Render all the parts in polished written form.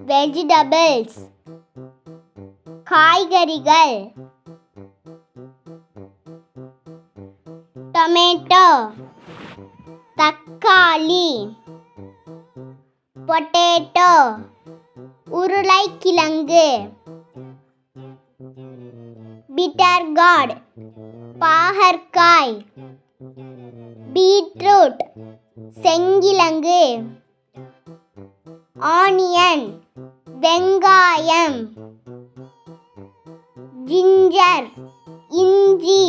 Vegetables காய்கறிகள், tomato தக்காளி, potato உருளைக்கிழங்கு, பிட்டர் கார்ட் பாகற்காய், பீட்ரூட் செங்கிழங்கு, ஆனியன் வெங்காயம், ஜிஞ்சர் இஞ்சி,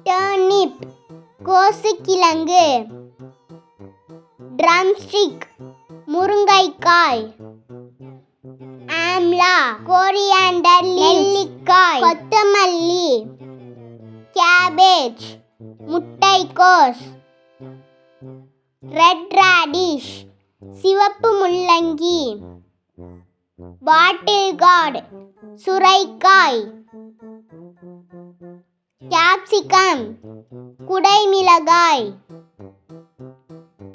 டர்னிப் கோசுக்கிழங்கு, ட்ரம்ஸ்டிக் முருங்கைக்காய், ஆம்லா கோரியாண்டர் நெல்லிக்காய், கொத்தமல்லி, கேபேஜ் முட்டைக்கோஸ், ரெட் ராடிஷ் சிவப்பு முள்ளங்கி, பாட்டில் கார்ட் சுரைக்காய், கேப்சிகம் குடைமிளகாய்,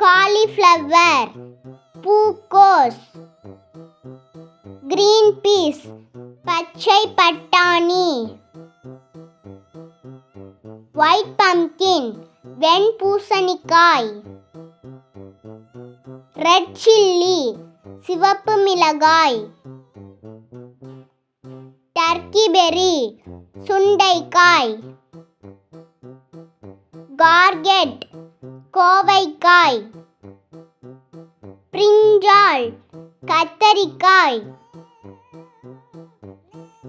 காலிஃப்ளவர் பூக்கோஸ், கிரீன் பீஸ் பச்சை பட்டாணி, ஒயிட் பம்கின் வெண்பூசணிக்காய், ரெட் சில்லி சிவப்பு மிளகாய், டர்க்கி பெர்ரி சுண்டைக்காய், கார்கெட் கோவைக்காய், பிரிஞ்சால் கத்தரிக்காய்,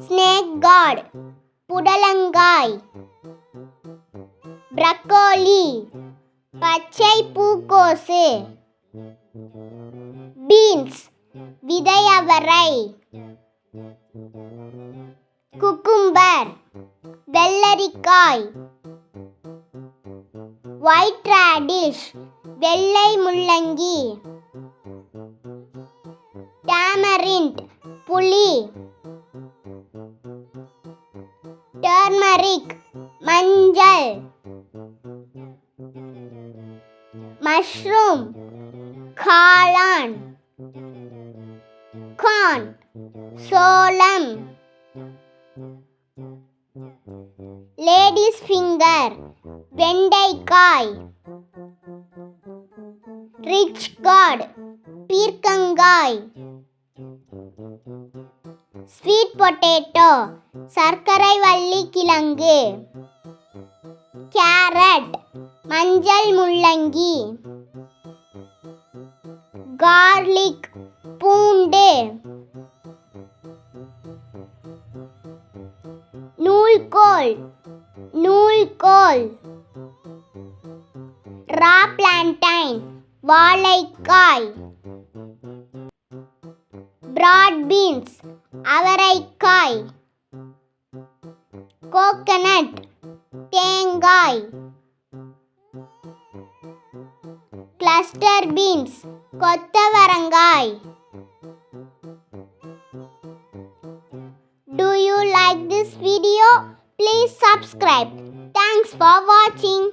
ஸ்னேக் கார்ட் புடலங்காய், ப்ரக்கோலி பச்சை பூக்கோசு, பீன்ஸ் விதையவரை, குக்கும்பர் வெள்ளரிக்காய், ஒயிட் ராடிஷ் வெள்ளை முள்ளங்கி, டாமரிண்ட் புளி, டர்மரிக் மஞ்சள், மஷ்ரூம் காளான், கார்ன் சோளம், லேடிஸ் ஃபிங்கர் வெண்டைக்காய், ரிச் கார்ட் பீர்க்கங்காய், ஸ்வீட் பொட்டேட்டோ சர்க்கரை வள்ளி கிழங்கு, கேரட் மஞ்சள் முள்ளங்கி, கார்லிக் பூண்டு, நூல்கோல், ரா பிளான்டைன் வாழைக்காய், பிராட் பீன்ஸ் அவரைக்காய், கோகனட் தேங்காய், கிளஸ்டர் பீன்ஸ் கொத்தவரங்காய். Do you like this video? Please subscribe. Thanks for watching.